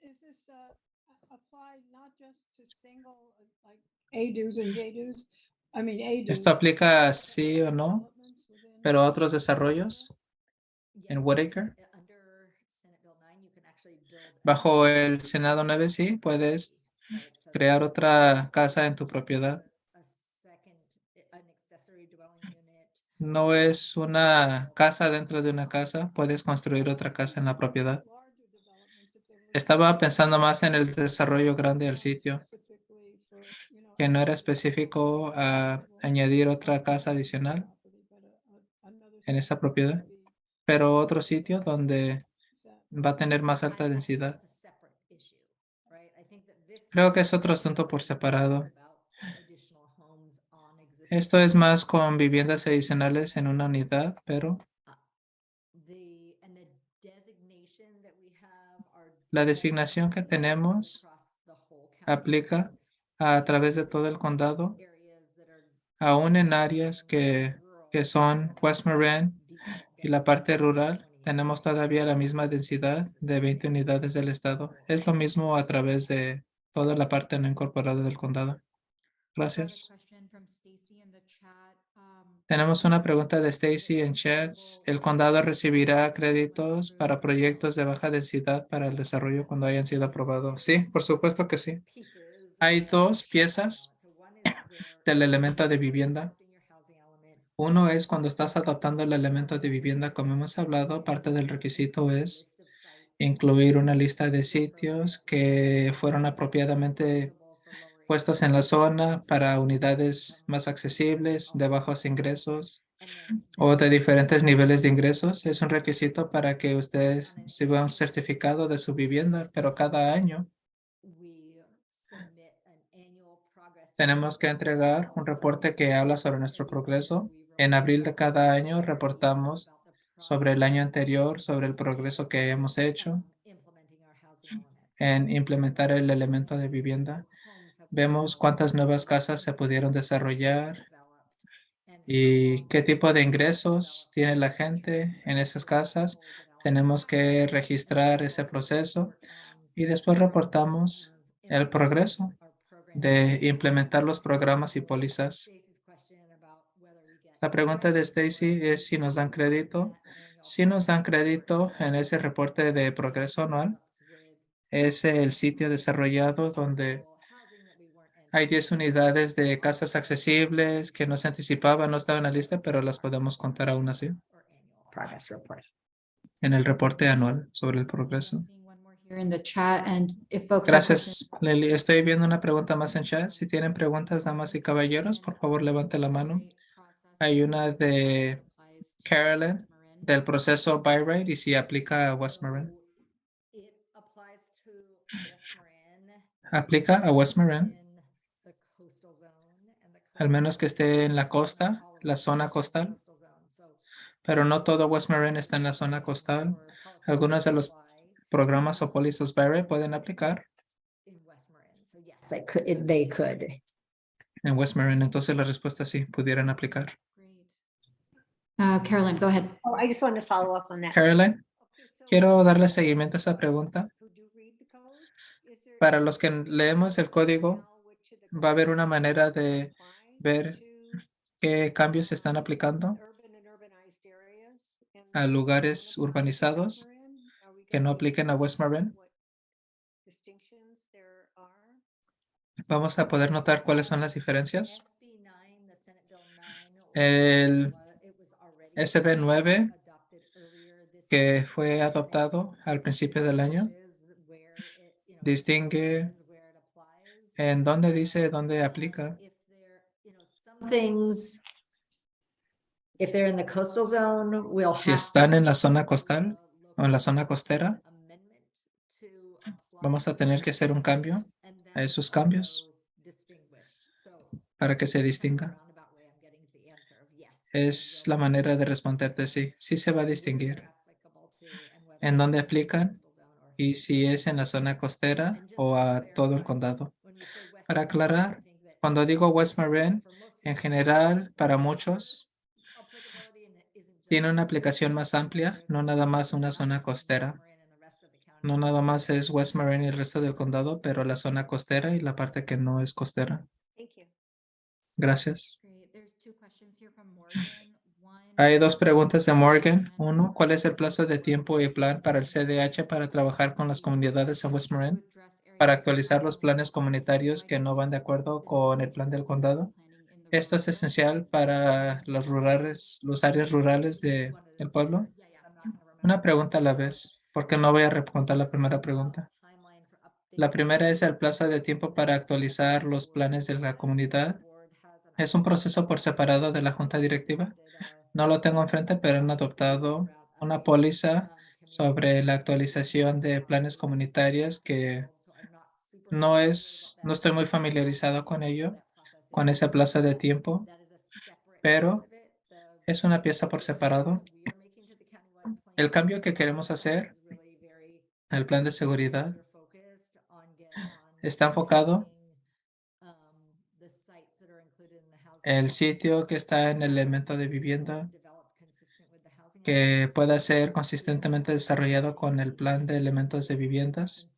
is this apply not just to single, like ADUs and JDUs? I mean, ADUs. Esto aplica sí o no, developments within- pero a otros desarrollos en Woodacre. Bajo el Senado 9 sí, puedes crear otra casa en tu propiedad. No es una casa dentro de una casa, puedes construir otra casa en la propiedad. Larger developments, if there was Estaba pensando más en el desarrollo grande del sitio, specifically for, you know, que no era específico a añadir otra casa adicional property, but another en esa site propiedad, would be- pero otro sitio donde is that- va a tener más alta densidad. Creo que es otro asunto por separado. Esto es más con viviendas adicionales en una unidad, pero la designación que tenemos aplica a través de todo el condado, aún en áreas que son West Marin y la parte rural. Tenemos todavía la misma densidad de 20 unidades del estado. Es lo mismo a través de toda la parte no incorporada del condado. Gracias. Tenemos una pregunta de Stacy en chats. ¿El condado recibirá créditos para proyectos de baja densidad para el desarrollo cuando hayan sido aprobados? Sí, por supuesto que sí. Hay dos piezas del elemento de vivienda. Uno es cuando estás adoptando el elemento de vivienda, como hemos hablado, parte del requisito es incluir una lista de sitios que fueron apropiadamente puestos en la zona para unidades más accesibles, de bajos ingresos o de diferentes niveles de ingresos. Es un requisito para que ustedes reciban un certificado de su vivienda, pero cada año tenemos que entregar un reporte que habla sobre nuestro progreso. En abril de cada año reportamos sobre el año anterior, sobre el progreso que hemos hecho en implementar el elemento de vivienda. Vemos cuántas nuevas casas se pudieron desarrollar y qué tipo de ingresos tiene la gente en esas casas. Tenemos que registrar ese proceso y después reportamos el progreso de implementar los programas y pólizas. La pregunta de Stacy es si nos dan crédito. Si nos dan crédito en ese reporte de progreso anual. Es el sitio desarrollado donde hay 10 unidades de casas accesibles que no se anticipaban, no estaban en la lista, pero las podemos contar aún así Progress report. en el reporte anual sobre el progreso. Here in the chat, and if folks have questions, Gracias, Lely. Estoy viendo una pregunta más en chat. Si tienen preguntas, damas y caballeros, por favor, levante la mano. Hay una de Carolyn del proceso Buy Rate y si aplica a West Marin. Aplica a West Marin, al menos que esté en la costa, la zona costal. Pero no todo West Marin está en la zona costal. Algunos de los programas o pólizas Buy Rate pueden aplicar Yes, they could. en West Marin. Entonces la respuesta sí, pudieran aplicar. Carolyn, go ahead. Oh, I just wanted to follow up on that. Caroline, Okay, so quiero darle seguimiento a esa pregunta. who do read the code, is there Para los que leemos el código, tell which of the va a haber una codes manera de apply ver to, qué cambios se están aplicando urban and urbanized areas in a lugares urbanizados West Marin? Are we que gonna no be apliquen a West Marin. what distinctions there are? Vamos a poder notar cuáles son las diferencias. El SB 9 que fue adoptado al principio del año distingue en dónde dice dónde aplica. Things. If they're in the coastal zone, we'll Si have están en la zona costal o en la zona costera, vamos a tener que hacer un cambio a esos cambios para que se distinga. Es la manera de responderte sí, sí se va a distinguir. en dónde aplican y si es en la zona costera o a todo el condado. Para aclarar, cuando digo West Marin, en general, para muchos, tiene una aplicación más amplia, no nada más una zona costera. No nada más es West Marin y el resto del condado, pero la zona costera y la parte que no es costera. Thank you. Gracias. Great. There's two questions here from Morgan. One, Hay dos preguntas de Morgan. Uno, ¿cuál es el plazo de tiempo y plan para el CDH para trabajar con las comunidades en West Marin para actualizar los planes comunitarios que no van de acuerdo con el plan del condado? Esto es esencial para los rurales, los áreas rurales del pueblo. Una pregunta a la vez, porque no voy a contar la primera pregunta. La primera es el plazo de tiempo para actualizar los planes de la comunidad. ¿Es un proceso por separado de la junta directiva? No lo tengo enfrente, pero han adoptado una póliza sobre la actualización de planes comunitarios que no estoy muy familiarizado con ello, con ese plazo de tiempo, pero es una pieza por separado. El cambio que queremos hacer, el plan de seguridad, está enfocado el sitio que está en el elemento de vivienda que pueda ser consistentemente desarrollado con el plan de elementos de viviendas.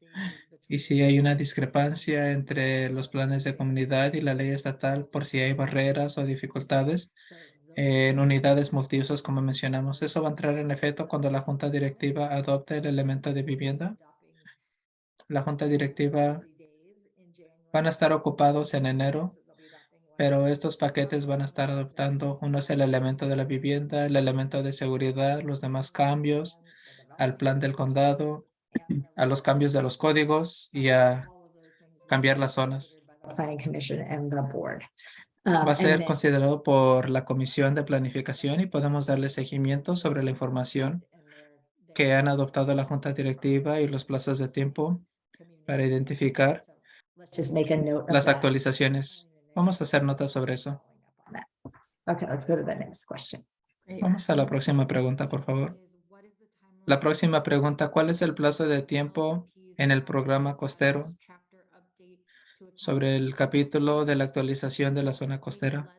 Y si hay una discrepancia entre los planes de comunidad y la ley estatal, por si hay barreras o dificultades en unidades multiusos, como mencionamos, eso va a entrar en efecto cuando la junta directiva adopte el elemento de vivienda. La junta directiva van a estar ocupados en enero, pero estos paquetes van a estar adoptando, uno es el elemento de la vivienda, el elemento de seguridad, los demás cambios al plan del condado, a los cambios de los códigos y a cambiar las zonas. Planning Commission and the board. Va a And ser then- considerado por la Comisión de Planificación y podemos darle seguimiento sobre la información que han adoptado la Junta Directiva y los plazos de tiempo para identificar Let's just make a note of las that. actualizaciones. Vamos a hacer notas sobre eso. Okay, let's go to the next question. Great. Vamos a la próxima pregunta, por favor. Is what is the timeline La próxima pregunta, ¿cuál es el plazo de tiempo en el programa costero chapter update to sobre el capítulo de la actualización de la zona costera?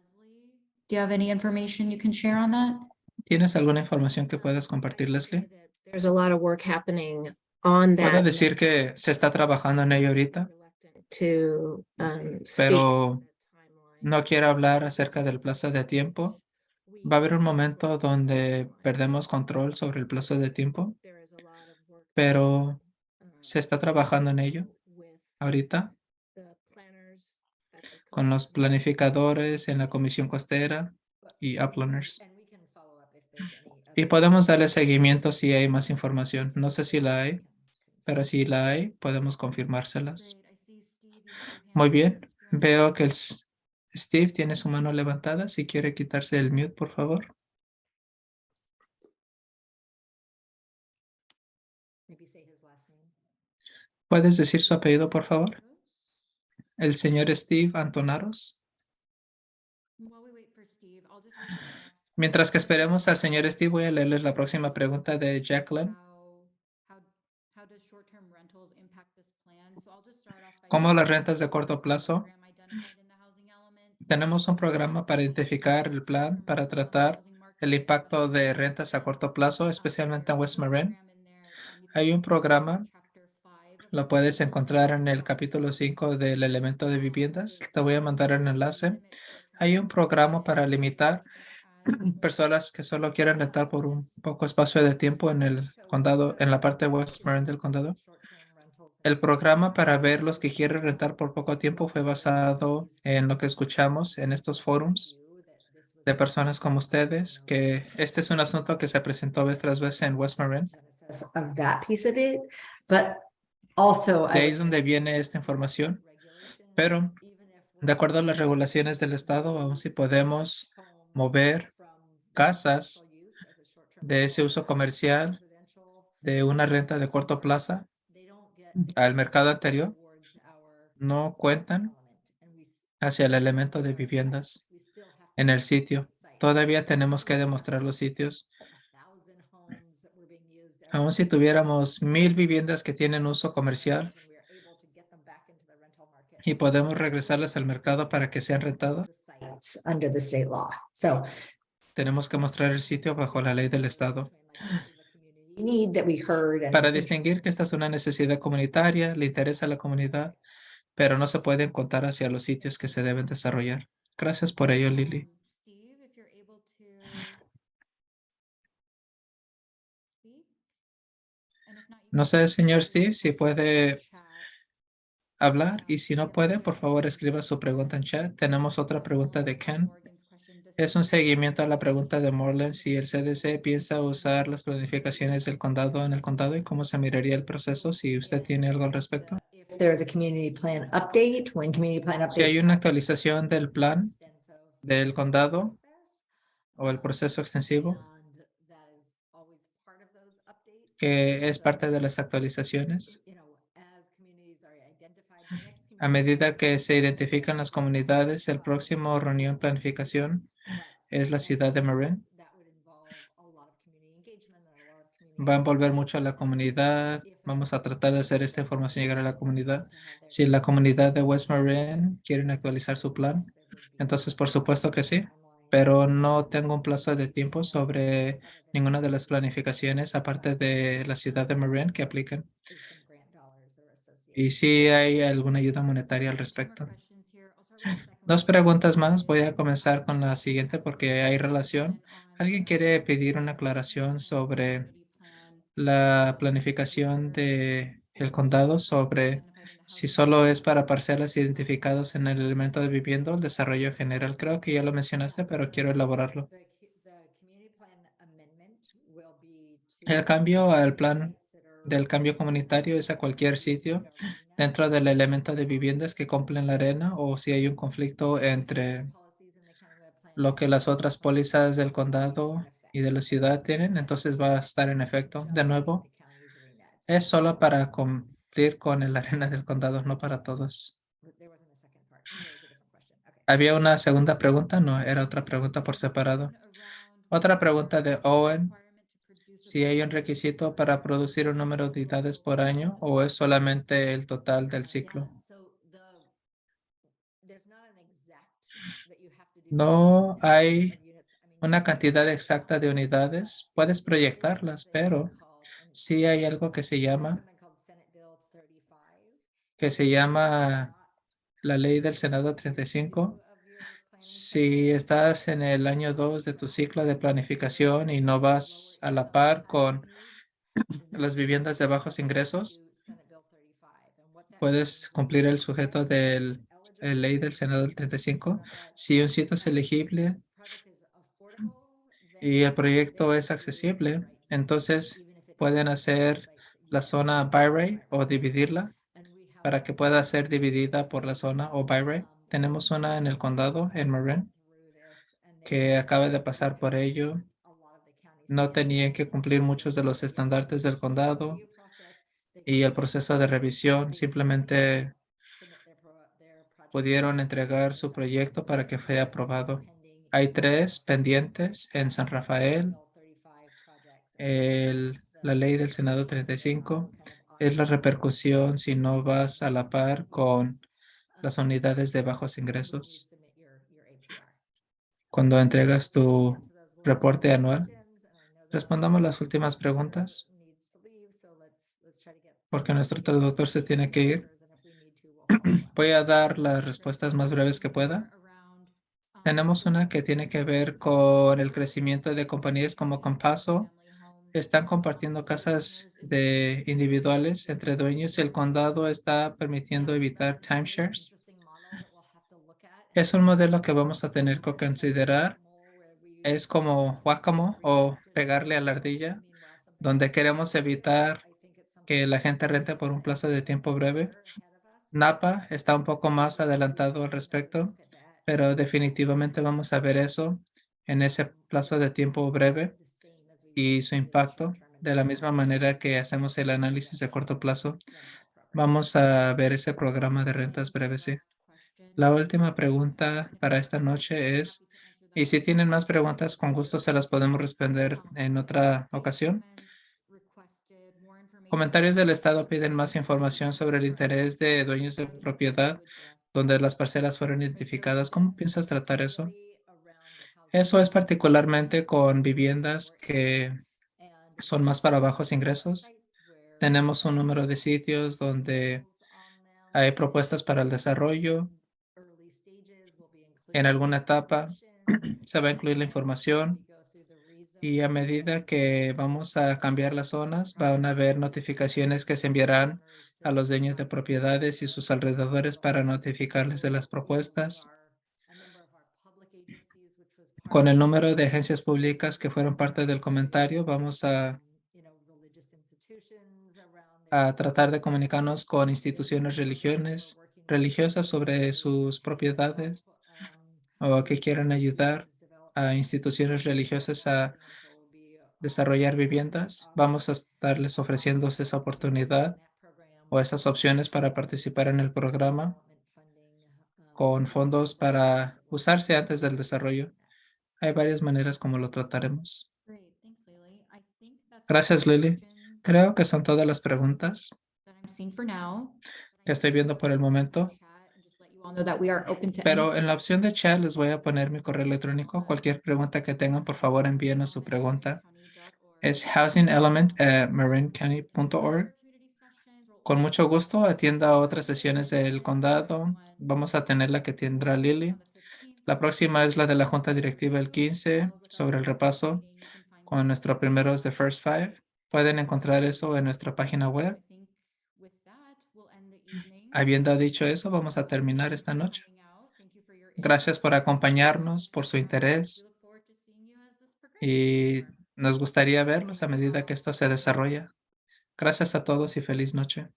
Do you have any information you can share on that? ¿Tienes alguna información que puedas compartir, Leslie? There's a lot of work happening on that. Puedo decir que se está trabajando en ello ahorita, To speak. pero no quiero hablar acerca del plazo de tiempo. Va a haber un momento donde perdemos control sobre el plazo de tiempo, pero se está trabajando en ello ahorita con los planificadores en la Comisión Costera y uplanders. Y podemos darle seguimiento si hay más información. No sé si la hay, pero si la hay, podemos confirmárselas. Great. I see Steve, you have your hand Muy raised. bien, Do you want- veo que Steve tiene su mano levantada. Si quiere quitarse el mute, por favor. Maybe say his last name. ¿Puedes decir su apellido, por favor? El señor Steve Antonaros. While we wait for Steve, I'll just read this next Mientras que esperemos al señor Steve, voy a leerles la próxima pregunta de Jacqueline. How does short-term rentals impact this plan? So I'll just start off by ¿Cómo saying las that rentas de we corto have a plazo? program identified in the housing element. Tenemos un programa para identificar el plan para tratar el impacto de rentas a corto plazo, especialmente en West Marin. Hay un programa, lo puedes encontrar en el capítulo 5 del elemento de viviendas. Te voy a mandar el enlace. Hay un programa para limitar personas que solo quieren rentar por un poco espacio de tiempo en el condado, en la parte de West Marin del condado. El programa para ver los que quieren rentar por poco tiempo fue basado en lo que escuchamos en estos forums de personas como ustedes, que este es un asunto que se presentó vez tras vez en West Marin. Of that piece of it, but also. De ahí es donde viene esta información. Pero, de acuerdo a las regulaciones del estado, aún si podemos mover casas de ese uso comercial de una renta de corto plazo al mercado anterior, no cuentan hacia el elemento de viviendas en el sitio. Todavía tenemos que demostrar los sitios Aun si tuviéramos 1000 viviendas que tienen uso comercial y podemos regresarlas al mercado para que sean rentadas, Under the state law. So tenemos que mostrar el sitio bajo la ley del estado. need that we heard and Para distinguir que esta es una necesidad comunitaria, le interesa a la comunidad, pero no se pueden contar hacia los sitios que se deben desarrollar. Gracias por ello, Lily. Steve, if you're able to speak. And if not, you No can sé, put señor your Steve, si puede chat. hablar y si no puede, por favor, escriba su pregunta en chat. Tenemos otra pregunta de Ken. Morgan's question, does Es un CDC seguimiento a la plan pregunta de Morland to si el CDC piensa usar las planificaciones del condado en el condado y cómo se miraría el proceso si usted tiene algo al respecto. if there's a community plan update, when community plan updates. Si hay una actualización del plan del condado o el proceso extensivo que es parte de las actualizaciones. A medida que se identifican las comunidades, el próximo reunión planificación es la ciudad de Marin. Va a envolver mucho a la comunidad. Vamos a tratar de hacer esta información llegar a la comunidad. Si la comunidad de West Marin quieren actualizar su plan, entonces por supuesto que sí, pero no tengo un plazo de tiempo sobre ninguna de las planificaciones aparte de la ciudad de Marin que apliquen. Y si hay alguna ayuda monetaria al respecto. Dos preguntas más. Voy a comenzar con la siguiente porque hay relación. ¿Alguien quiere pedir una aclaración sobre la planificación de el condado sobre si solo es para parcelas identificados en el elemento de vivienda o el desarrollo general? Creo que ya lo mencionaste, pero quiero elaborarlo. El cambio al plan del cambio comunitario es a cualquier sitio dentro del elemento de viviendas que cumplen la arena o si hay un conflicto entre lo que las otras pólizas del condado y de la ciudad tienen, entonces va a estar en efecto. De nuevo, es solo para cumplir con el arena del condado, no para todos. ¿Había una segunda pregunta? No, era otra pregunta por separado. Otra pregunta de Owen. Si hay un requisito para producir un número de unidades por año o es solamente el total del ciclo. No hay una cantidad exacta de unidades. Puedes proyectarlas, pero sí hay algo que se llama la ley del Senado 35. Si estás en el año 2 de tu ciclo de planificación y no vas a la par con las viviendas de bajos ingresos, puedes cumplir el sujeto de la ley del Senado del 35. Si un sitio es elegible y el proyecto es accesible, entonces pueden hacer la zona by-rate o dividirla para que pueda ser dividida por la zona o by-rate. Tenemos una en el condado, en Marin, que acaba de pasar por ello. No tenían que cumplir muchos de los estándares del condado y el proceso de revisión simplemente pudieron entregar su proyecto para que fuera aprobado. Hay 3 pendientes en San Rafael. La ley del Senado 35 es la repercusión si no vas a la par con las unidades de bajos ingresos. Cuando entregas tu reporte anual, respondamos las últimas preguntas porque nuestro traductor se tiene que ir. Voy a dar las respuestas más breves que pueda. Tenemos una que tiene que ver con el crecimiento de compañías como Compasso. Están compartiendo casas de individuales entre dueños y el condado está permitiendo evitar timeshares. Es un modelo que vamos a tener que considerar. Es como Wacamo o pegarle a la ardilla, donde queremos evitar que la gente rente por un plazo de tiempo breve. Napa está un poco más adelantado al respecto, pero definitivamente vamos a ver eso en ese plazo de tiempo breve y su impacto de la misma manera que hacemos el análisis de corto plazo. Vamos a ver ese programa de rentas breves. Sí. La última pregunta para esta noche es, y si tienen más preguntas, con gusto se las podemos responder en otra ocasión. Comentarios del Estado piden más información sobre el interés de dueños de propiedad donde las parcelas fueron identificadas. ¿Cómo piensas tratar eso? Eso es particularmente con viviendas que son más para bajos ingresos. Tenemos un número de sitios donde hay propuestas para el desarrollo. En alguna etapa se va a incluir la información y a medida que vamos a cambiar las zonas, van a haber notificaciones que se enviarán a los dueños de propiedades y sus alrededores para notificarles de las propuestas. Con el número de agencias públicas que fueron parte del comentario, vamos a tratar de comunicarnos con instituciones religiosas sobre sus propiedades o que quieran ayudar a instituciones religiosas a desarrollar viviendas. Vamos a estarles ofreciendo esa oportunidad o esas opciones para participar en el programa con fondos para usarse antes del desarrollo. Hay varias maneras como lo trataremos. Gracias, Lily. Creo que son todas las preguntas que estoy viendo por el momento. Pero en la opción de chat les voy a poner mi correo electrónico. Cualquier pregunta que tengan, por favor, envíenos su pregunta. Es housingelement@marincounty.org. Con mucho gusto atienda otras sesiones del condado. Vamos a tener la que tendrá Lily. La próxima es la de la Junta Directiva el 15 sobre el repaso con nuestros primeros de First Five. Pueden encontrar eso en nuestra página web. Habiendo dicho eso, vamos a terminar esta noche. Gracias por acompañarnos, por su interés y nos gustaría verlos a medida que esto se desarrolla. Gracias a todos y feliz noche.